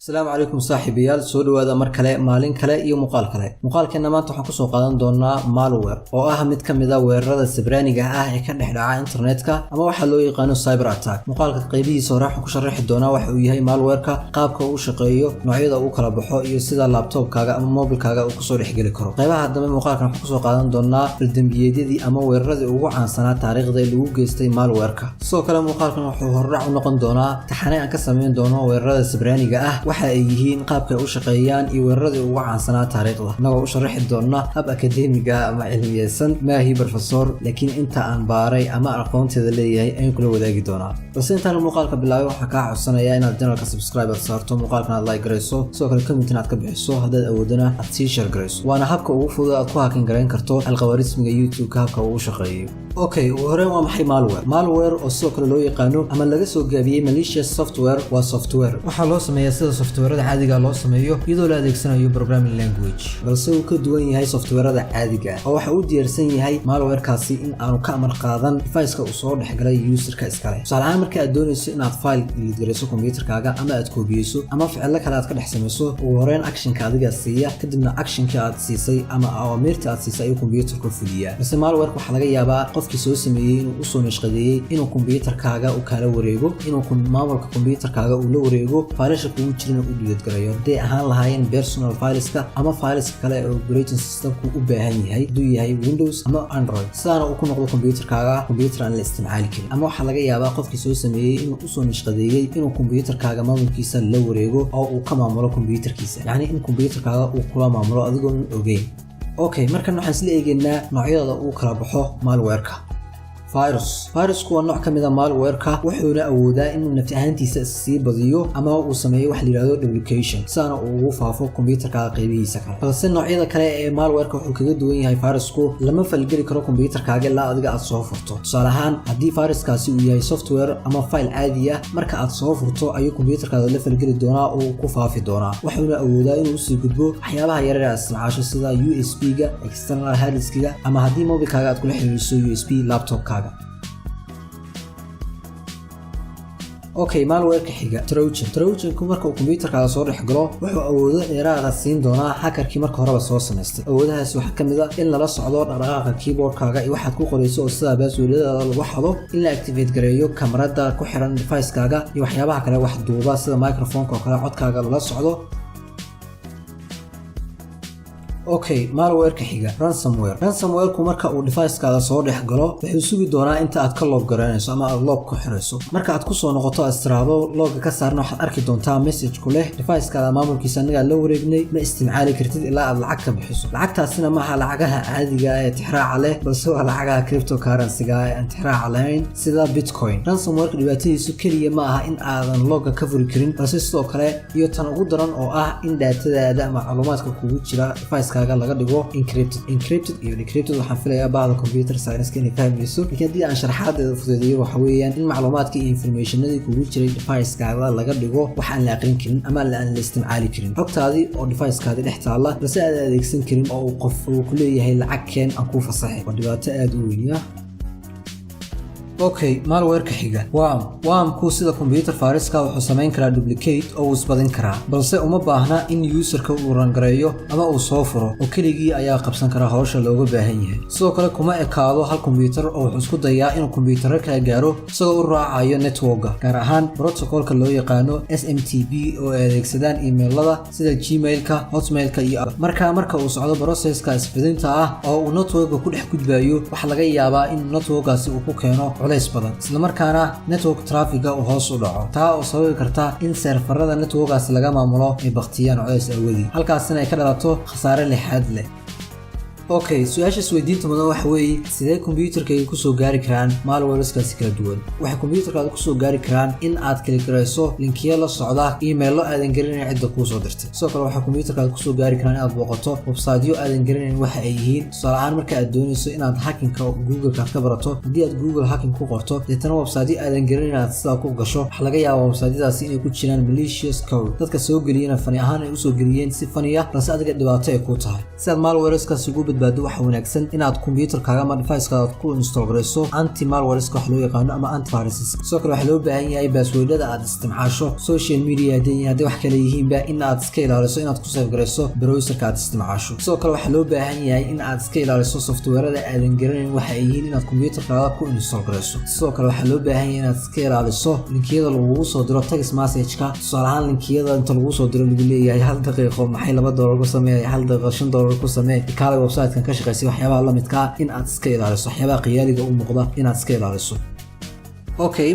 السلام عليكم صاحبيال soo dhawaada mar kale maalin kale iyo muuqaal kale muuqaalkeena maanta waxaan ku soo qaadan doonaa malware oo ah mid kamid ah weerarada sabraaniga ah ee ka dhex dhaca internetka ama waxa loo yaqaan cyber attack muuqaalka qaybihiisa hore waxaan ku sharaxi doonaa waxa uu yahay malware-ka qaabka uu shaqeeyo noocyada uu kala baxo iyo sida laptop-kaaga ama mobile-kaaga uu ku soo dhex gali karo qaybaha dambe muuqaalkan waxaan ku soo qaadan doonaa bildambiyadii ama weeraradii ugu caansanaa taariikhda lagu geystay malware-ka sidoo kale muuqaalkan wuxuu hordhac u noqon doonaa taxane aan ka sameyn doono weerarada sabraaniga ah waxa ay yihiin qaabka u shaqeeyaan iyo weeraradii ugu caansanaa taariikhda anagoo u sharaxi doona hab akademiga ama cilmiyeysan maahi professor laakiin inta aan baaray ama aqoonteeda leeyahay ayaan kula wadaagi doonaa balse intaan muuqaalka bilaabay waxaan kaa codsanayaa inaad channelka subscribe saarto muuqaalkan aad like garayso sidoo kale comment aad ka bixiso haddaad awoodana aad sii share garayso waana habka ugu fudud aad ku hakin garayn karto algoritmiga YouTube-ka habka uu shaqeeyo okay hore waa maxay malware oo sidoo kale loo yaqaano ama laga soo gaabiyay malicious software waa software waxa loo sameeyaa sida software-da caadiga loo sameeyo iyadoo la adeegsanayo programming language balse uu ka duwan yahay software-da caadiga oo waxa uu diyaarsan yahay malware-kaasi in aanu ka amar qaadan device-ka uu soo dhaxgalay user-ka iskale tusaale ahaan marka aad doonayso inaad file delete garayso computer-kaaga ama aad koobiyeyso ama ficilo kale aad ka dhex samayso ugu horreyn action-ka adiga siiya kadibna action-ka aad siisay ama awaamirta aad siisay ayuu computer-ku fuliyaa balse malware-ka waxa laga yaabaa qofkii soo sameeyay inuu u soo nashqadeeyay inuu computer-kaaga u kala wareego inuu maamulka computer-kaaga uu la wareego file-sha kugu jirana u delete garayo haday ahaan lahaayeen personal fileska ama fileska kale ee operating systemku u baahan yahay haduu yahay Windows ama Android sidaana uu ku noqdo computer-kaaga computer aan la isticmaali karin ama waxa laga yaabaa qofkii soo sameeyay inuu u soo nashqadeeyay inuu computer-kaaga maamulkiisa la wareego oo uu ka maamulo computer-kiisa yacni in computer-kaaga uu kula maamulo adigoo ogeyn okay markan waxaan isla eegaynaa noocyada uu kala baxo malware-ka virusku waa nooc ka mid ah malware-ka wuxuuna awoodaa inuu nafti ahaantiisa sii badiyo ama uu sameeyo wax la yiraahdo duplication saana uu ugu faafo computer-kaaga qaybihiisa kale balse noocyada kale ee malware-ka wuxuu kaga duwan yahay virusku lama falgeli karo computer-kaaga ilaa adiga aad soo furto tusaale ahaan haddii viruskaasi uu yahay software ama file caadi ah marka aad soo furto ayuu computer-kaaga la falgeli doonaa oo uu ku faafi doonaa wuxuuna awoodaa inuu usii gudbo waxyaabaha yaryar ee isticmaasho sida USB-ga external hard disk-ga ama haddii mobile-kaaga aad kula xiriiriso USB laptop-kaaga okay malware-ka xiga trojan marka uu computer-kaaga soo dhex galo wuxuu awoodo dheeraad ah siin doonaa hackerkii marka horeba soo sameystay awoodahaas waxa kamid ah in lala socdo dhaqdhaqaaqa keyboard-kaaga iyo waxaad ku qorayso oo sida password-daada lagu xado in la activate gareeyo kamarada ku xiran device-kaaga iyo waxyaabaha kale wax duuba sida microphone-ka oo kale codkaaga lala socdo okay malware-ka xiga ransomware-ku marka uu device-kaaga soo dhex galo wuxuu sugi doonaa inta aad ka log garanayso ama aad log ku xirayso marka aad ku soo noqoto astraado logga ka saarna waxaad arki doontaa message ku leh device-kaaga maamulkiisa aniga la wareegnay ma isticmaali kartid ilaa aad lacag ka bixiso lacagtaasina maaha lacagaha caadiga ah ee tixraaca leh balse waa lacagaha cryptocurrency-ga ee aan tixraaca lahayn sida bitcoin ransomware-ka dhibaatadiisu keliya ma aha in aadan logga ka furi karin balse sidoo kale iyo tan ugu daran oo ah in daatadaada macluumaadka kugu jira device-kaaga laga dhigo encrypted iyo decrypted waxaan filayaa baahda computer science inay fahmayso laakiin haddii aan sharaxaadeeda fududeeyo waxa weeyaan in macluumaadka iyo informationadii kugu jiray device-kaaga laga dhigo wax aan la aqrin karin ama aan la isticmaali karin xogtaadii oo device-kaadi dhex taalla balse aad adeegsan karin oo uu qof uu ku leeyahay lacag keen aan kuu fasaxay waa dhibaato aad u weyn okay malware-ka xiga worm-ku sida computer viruska wuxuu samayn karaa duplicate oo uu isbadin karaa balse uma baahna in user-ka uu rangareeyo ama uu soo furo oo keligii ayaa qabsan karaa hawsha looga baahan yahay sidoo kale kuma ekaado hal computer oo wuxuu isku dayaa inuu computer kala gaaro isagoo u raacayo network-ga gaar ahaan protocol-ka loo yaqaano SMTP oo ay adeegsadaan emailada sida Gmail-ka Hotmail-ka iyo marka uu socdo process-ka isbadinta ah oo uu network-ga ku dhex gudbayo waxa laga yaabaa in network-gaasi uu ku keeno badan isla markaana network traffic-ga uu hoos u dhaco taa oo sababi karta in serverada network-gaas laga maamulo ay baqtiyaan culays awoodii halkaasina ay ka dhalato khasaare lixaad leh okay su'aasha isweydiinta mudan waxa weeye sidee computer-kaaga ku soo gaari karaan malware-kaasi kala duwan waxay computer-kaaga ku soo gaari karaan in aad klik garayso linkiyo la socda email-lo aadan garanayn cidda kuu soo dirtay sidoo kale waxay computer-kaaga ku soo gaari karaan inaad booqato website-yo aadan garanayn waxa ay yihiin tusaale ahaan marka aad doonayso inaad hacking-ka Google-ka ka barato haddii aad Google hacking ku qorto deetana website-yo aadan garanayn aad sidaa ku gasho waxa laga yaabaa website-yadaasi inay ku jiraan malicious code dadka soo geliyana fani ahaan ay u soo geliyeen si fani ah balse adiga dhibaato ay ku tahay si aad malware-kaasi ugu badbaado waxa wanaagsan inaad computerkaaga ama device-kaaga ku install gareyso anti malware wax loo yaqaano ama antivirus sidoo kale waxa loo baahan yahay passwordada aad isticmaasho social media hadii wax kale yihiinba in aad iska ilaaliso inaad ku save gareyso browserka aad isticmaasho sidoo kale waxa loo baahan yahay in aad iska ilaaliso software-ada aadan garanayn waxa ay yihiin inaad computerkaaga ku install gareyso sidoo kale waxa loo baahan yahay inaad iska ilaaliso linkiyada lagu soo diro text message-ka tusaalahaan linkiyada inta lagu soo diro lagu leeyahay 1 daqiiqo maxay $2 ku sameeyay 1 daqiiqo $5 ku sameeyay kala website-kan ka shaqeysay waxyaabaha la midka in aad iska ilaaliso waxyaabaha qiyaaliga u muuqda inaad iska ilaaliso okay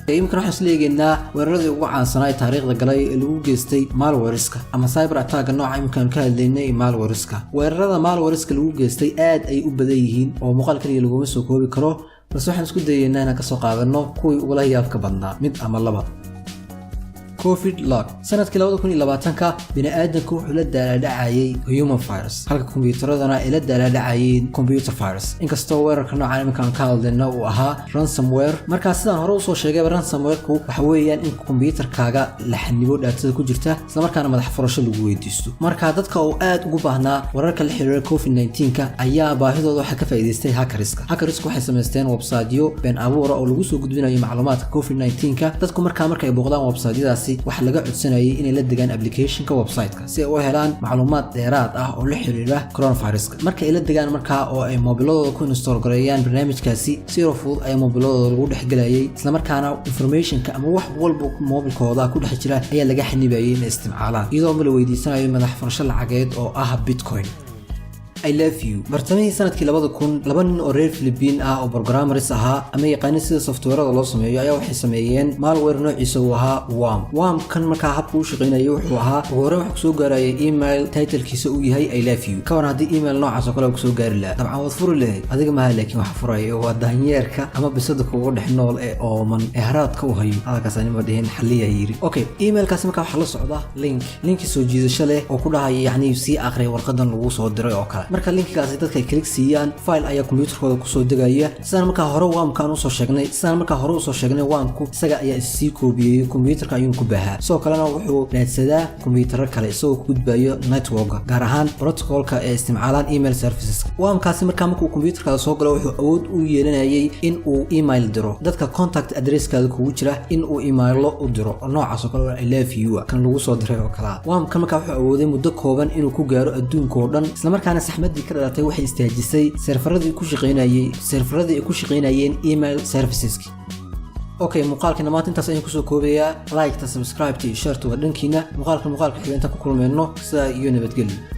يمكن راح نسليقنا weeraradii ugu caansanaa taariikhda galay ee lagu geystay malware-iska ama cyber attack nooca imkaan ka hadlaynay malware-iska weerarada malware-iska lagu geystay aad ay u badan yihiin oo muuqaal kaliya lagu soo koobi karo bas waxaan isku dayeynaa inaan ka soo qaadano kuwii ugu la yaabka badnaa mid ama laba COVID log sanadkii 2020ka bini'aadamku wuxuu la daalacayay human virus halka kombiyuutarada ay la daalacayeen computer virus inkastoo weerarka noocan imkaan ka hadlayna uu ahaa ransomware marka sidaan hore u soo sheegay ransomware-ku waxa weeyaan in kombiyuutarkaaga la xanibo daatada ku jirta isla markaana madax furasho lagu weydiisto marka dadka oo aad ugu baahnaa wararka la xiriira COVID-19ka ayaa baahidooda waxa ka faa'iideystay hackerska waxay sameysteen website-yo been abuur oo lagu soo gudbinayo macluumaadka COVID-19ka dadku markay booqdaan website-yadaasi waxa laga codsanayay inay la degaan application-ka website-ka si ay u helaan macluumaad dheeraad ah oo la xiriira coronavirus-ka markay la degaan oo ay mobiladooda ku install gareeyaan barnaamijkaasi si fudud ay mobiladooda lagu dhexgalayay isla markaana information-ka ama wax walba mobilkooda ku dhex jira ayaa laga xanibayay inay isticmaalaan iyadoo la weydiisanayo madax furasho lacageed oo ah Bitcoin I love you bartamihii sanadkii 2000 laba nin oo reer Philippine ah oo programmers ahaa ama yaqaan sida software-da loo sameeyo ayaa waxay sameeyeen malware noociisa uu ahaa worm kan markaa habka uu shaqeynayay wuxuu ahaa hore wax soo gaarayay email title-kiisa uu yahay I love you kawan hadii email noocaas oo kale ku soo gaari lahaa dabcan waad furi lahayd adiga ma laakiin wax furayo waa daanyeerka ama bisada kugu dhex nool ee ooman haraadka u hayo halkaas anima dheen xaliya yiri okay email-kaas markaa waxa la socda link soo jiidasho leh oo ku dhahay yacni si akhri warqadan lagu soo diray oo kale marka linkigaasi dadka ay click siiyaan file ayaa computerkooda ku soo degaya sidaan markaa hore wormkan u soo sheegnay wormku isaga ayaa isii koobiyay computerka ayuu ku baahaa soo kalena wuxuu raadsadaa computer kale isagoo ku gudbayo network gaar ahaan protocolka ee isticmaalaan email services wormkaasi markaa markuu computerka soo galo wuxuu awood u yeelanayay in uu email diro dadka contact address-kaaga kugu jira in uu emailo u diro noocaas oo kale I love you kan lagu soo diray oo kala wormkan markaa wuxuu awooday muddo kooban inuu ku gaaro adduunka oo dhan isla markaana saxmadii ka dhalatay waxay istaajisay serfaradii ku shaqeynayeen email serviceski okay muuqaalkana maanta intaas ayaan ku soo koobayaa like ta subscribe ta share ta dhankiina muuqaalka xigeentan ku kulmeyno sida iyo nabadgelyo